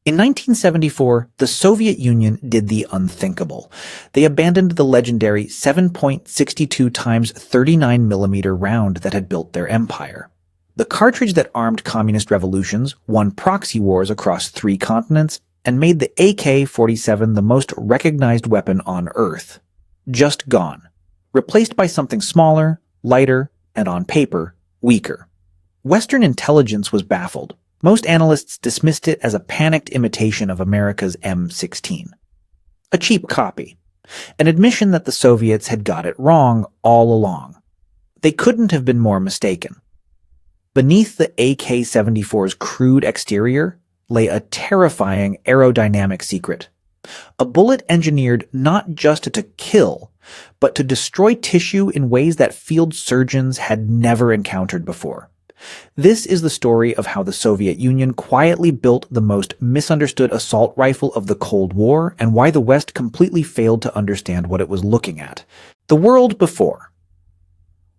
In 1974, the Soviet Union did the unthinkable. They abandoned the legendary 7.62 times 39mm round that had built their empire. The cartridge that armed communist revolutions, won proxy wars across 3 continents, and made the AK-47 the most recognized weapon on Earth. Just gone. Replaced by something smaller, lighter, and on paper, weaker. Western intelligence was baffled. Most analysts dismissed it as a panicked imitation of America's M16. A cheap copy. An admission that the Soviets had got it wrong all along. They couldn't have been more mistaken. Beneath the AK-74's crude exterior lay a terrifying aerodynamic secret. A bullet engineered not just to kill, but to destroy tissue in ways that field surgeons had never encountered before. This is the story of how the Soviet Union quietly built the most misunderstood assault rifle of the Cold War and why the West completely failed to understand what it was looking at. The world before.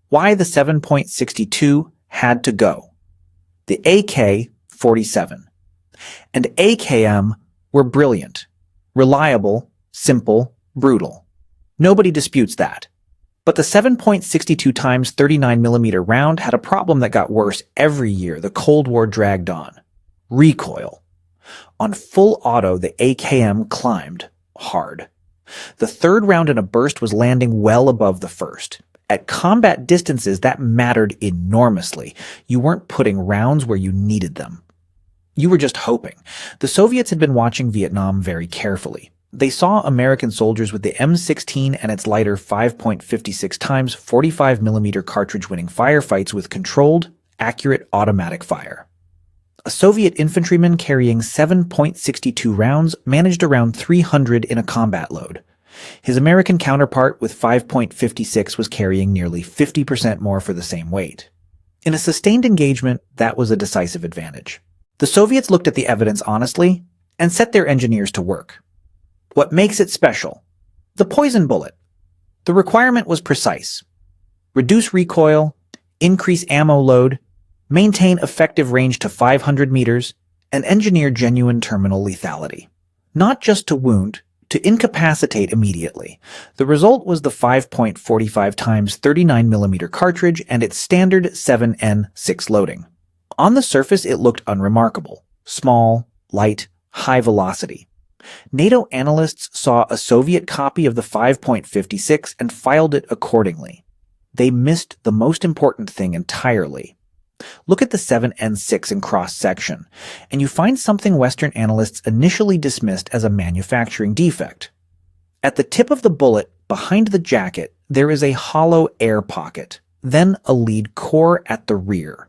Why the 7.62 had to go. The AK-47 and AKM were brilliant, reliable, simple, brutal. Nobody disputes that. But the 7.62 times 39mm round had a problem that got worse every year the Cold War dragged on. Recoil. On full auto, the AKM climbed hard. The third round in a burst was landing well above the first. At combat distances, that mattered enormously. You weren't putting rounds where you needed them. You were just hoping. The Soviets had been watching Vietnam very carefully. They saw American soldiers with the M16 and its lighter 5.56 times 45mm cartridge winning firefights with controlled, accurate automatic fire. A Soviet infantryman carrying 7.62 rounds managed around 300 in a combat load. His American counterpart with 5.56 was carrying nearly 50% more for the same weight. In a sustained engagement, that was a decisive advantage. The Soviets looked at the evidence honestly and set their engineers to work. What makes it special? The poison bullet. The requirement was precise. Reduce recoil, increase ammo load, maintain effective range to 500 meters, and engineer genuine terminal lethality. Not just to wound, to incapacitate immediately. The result was the 5.45 times 39mm cartridge and its standard 7N6 loading. On the surface, it looked unremarkable. Small, light, high velocity. NATO analysts saw a Soviet copy of the 5.56 and filed it accordingly. They missed the most important thing entirely. Look at the 7N6 in cross-section, and you find something Western analysts initially dismissed as a manufacturing defect. At the tip of the bullet, behind the jacket, there is a hollow air pocket, then a lead core at the rear.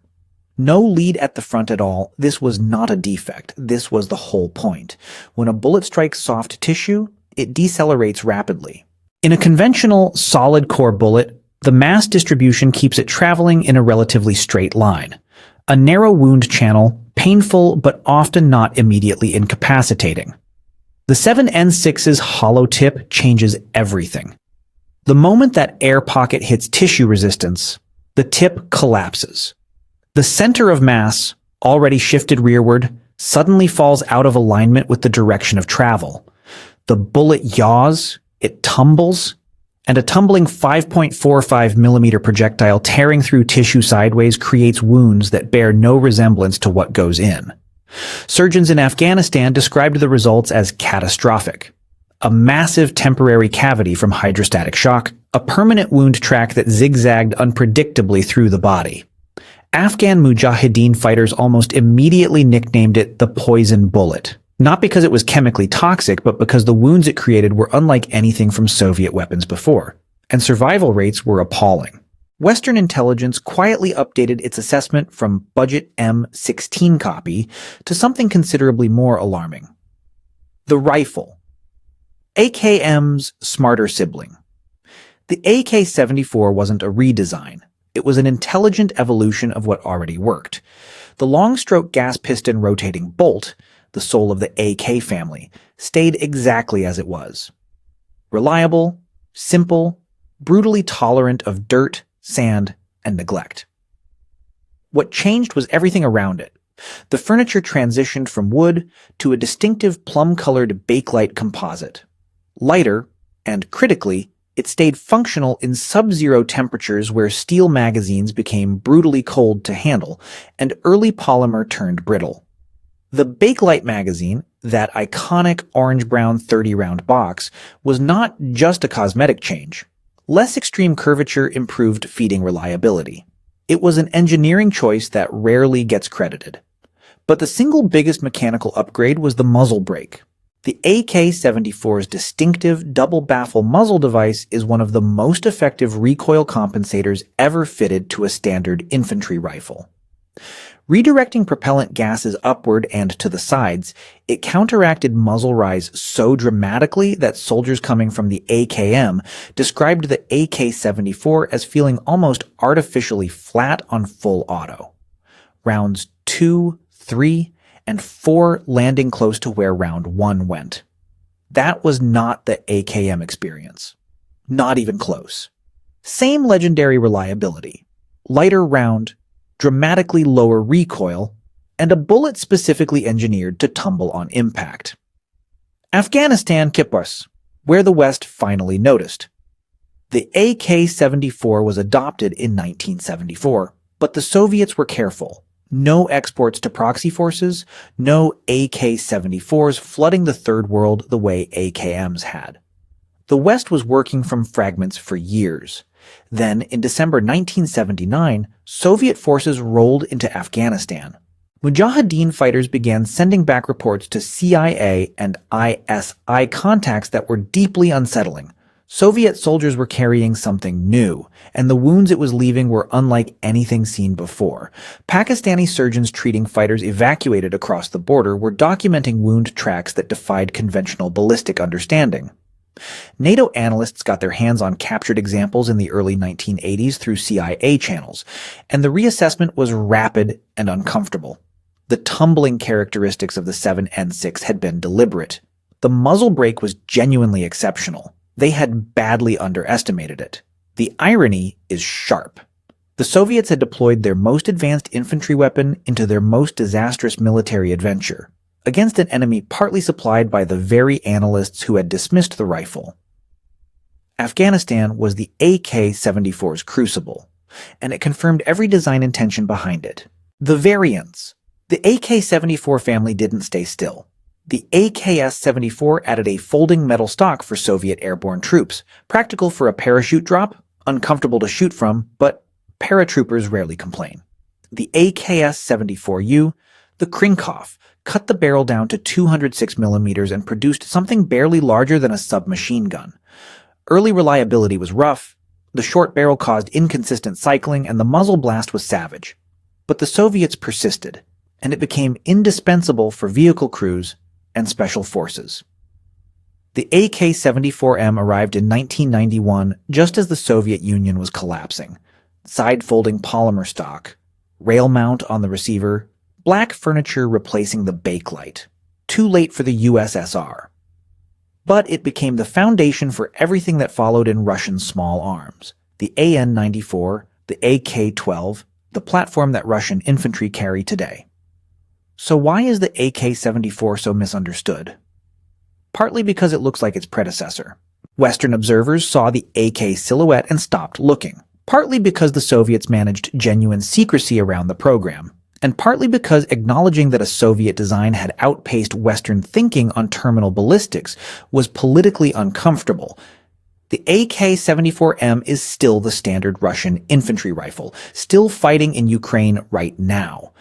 No lead at the front at all. This was not a defect. This was the whole point. When a bullet strikes soft tissue, it decelerates rapidly. In a conventional solid core bullet, the mass distribution keeps it traveling in a relatively straight line. A narrow wound channel, painful but often not immediately incapacitating. The 7N6's hollow tip changes everything. The moment that air pocket hits tissue resistance, the tip collapses. The center of mass, already shifted rearward, suddenly falls out of alignment with the direction of travel. The bullet yaws, it tumbles, and a tumbling 5.45mm projectile tearing through tissue sideways creates wounds that bear no resemblance to what goes in. Surgeons in Afghanistan described the results as catastrophic. A massive temporary cavity from hydrostatic shock, a permanent wound track that zigzagged unpredictably through the body. Afghan Mujahideen fighters almost immediately nicknamed it the poison bullet. Not because it was chemically toxic, but because the wounds it created were unlike anything from Soviet weapons before, and survival rates were appalling. Western intelligence quietly updated its assessment from budget M16 copy to something considerably more alarming. The rifle. AKM's smarter sibling. The AK-74 wasn't a redesign. It was an intelligent evolution of what already worked. The long-stroke gas piston rotating bolt, the soul of the AK family, stayed exactly as it was. Reliable, simple, brutally tolerant of dirt, sand, and neglect. What changed was everything around it. The furniture transitioned from wood to a distinctive plum-colored bakelite composite. Lighter, and critically, it stayed functional in sub-zero temperatures where steel magazines became brutally cold to handle, and early polymer turned brittle. The Bakelite magazine, that iconic orange-brown 30-round box, was not just a cosmetic change. Less extreme curvature improved feeding reliability. It was an engineering choice that rarely gets credited. But the single biggest mechanical upgrade was the muzzle brake. The AK-74's distinctive double-baffle muzzle device is one of the most effective recoil compensators ever fitted to a standard infantry rifle. Redirecting propellant gases upward and to the sides, it counteracted muzzle rise so dramatically that soldiers coming from the AKM described the AK-74 as feeling almost artificially flat on full auto. Rounds 2, 3, and 4 landing close to where round 1 went. That was not the AKM experience. Not even close. Same legendary reliability. Lighter round, dramatically lower recoil, and a bullet specifically engineered to tumble on impact. Afghanistan Kipars, where the West finally noticed. The AK-74 was adopted in 1974, but the Soviets were careful. No exports to proxy forces, no AK-74s flooding the Third World the way AKMs had. The West was working from fragments for years. Then, in December 1979, Soviet forces rolled into Afghanistan. Mujahideen fighters began sending back reports to CIA and ISI contacts that were deeply unsettling. Soviet soldiers were carrying something new, and the wounds it was leaving were unlike anything seen before. Pakistani surgeons treating fighters evacuated across the border were documenting wound tracks that defied conventional ballistic understanding. NATO analysts got their hands on captured examples in the early 1980s through CIA channels, and the reassessment was rapid and uncomfortable. The tumbling characteristics of the 7N6 had been deliberate. The muzzle brake was genuinely exceptional. They had badly underestimated it. The irony is sharp. The Soviets had deployed their most advanced infantry weapon into their most disastrous military adventure, against an enemy partly supplied by the very analysts who had dismissed the rifle. Afghanistan was the AK-74's crucible, and it confirmed every design intention behind it. The variants. The AK-74 family didn't stay still. The AKS-74 added a folding metal stock for Soviet airborne troops, practical for a parachute drop, uncomfortable to shoot from, but paratroopers rarely complain. The AKS-74U, the Krinkov, cut the barrel down to 206 millimeters and produced something barely larger than a submachine gun. Early reliability was rough, the short barrel caused inconsistent cycling, and the muzzle blast was savage. But the Soviets persisted, and it became indispensable for vehicle crews and special forces. The AK-74M arrived in 1991 just as the Soviet Union was collapsing. Side-folding polymer stock, rail mount on the receiver, black furniture replacing the bakelite. Too late for the USSR. But it became the foundation for everything that followed in Russian small arms. The AN-94, the AK-12, the platform that Russian infantry carry today. So why is the AK-74 so misunderstood? Partly because it looks like its predecessor. Western observers saw the AK silhouette and stopped looking. Partly because the Soviets managed genuine secrecy around the program. And partly because acknowledging that a Soviet design had outpaced Western thinking on terminal ballistics was politically uncomfortable. The AK-74M is still the standard Russian infantry rifle, still fighting in Ukraine right now.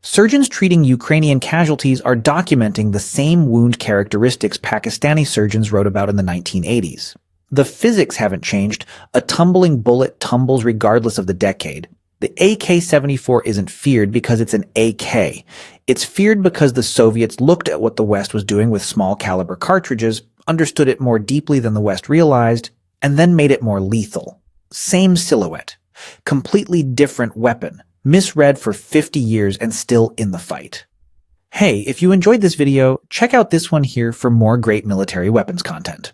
Surgeons treating Ukrainian casualties are documenting the same wound characteristics Pakistani surgeons wrote about in the 1980s. The physics haven't changed. A tumbling bullet tumbles regardless of the decade. The AK-74 isn't feared because it's an AK. It's feared because the Soviets looked at what the West was doing with small caliber cartridges, understood it more deeply than the West realized, and then made it more lethal. Same silhouette. Completely different weapon. Misread for 50 years and still in the fight. Hey, if you enjoyed this video, check out this one here for more great military weapons content.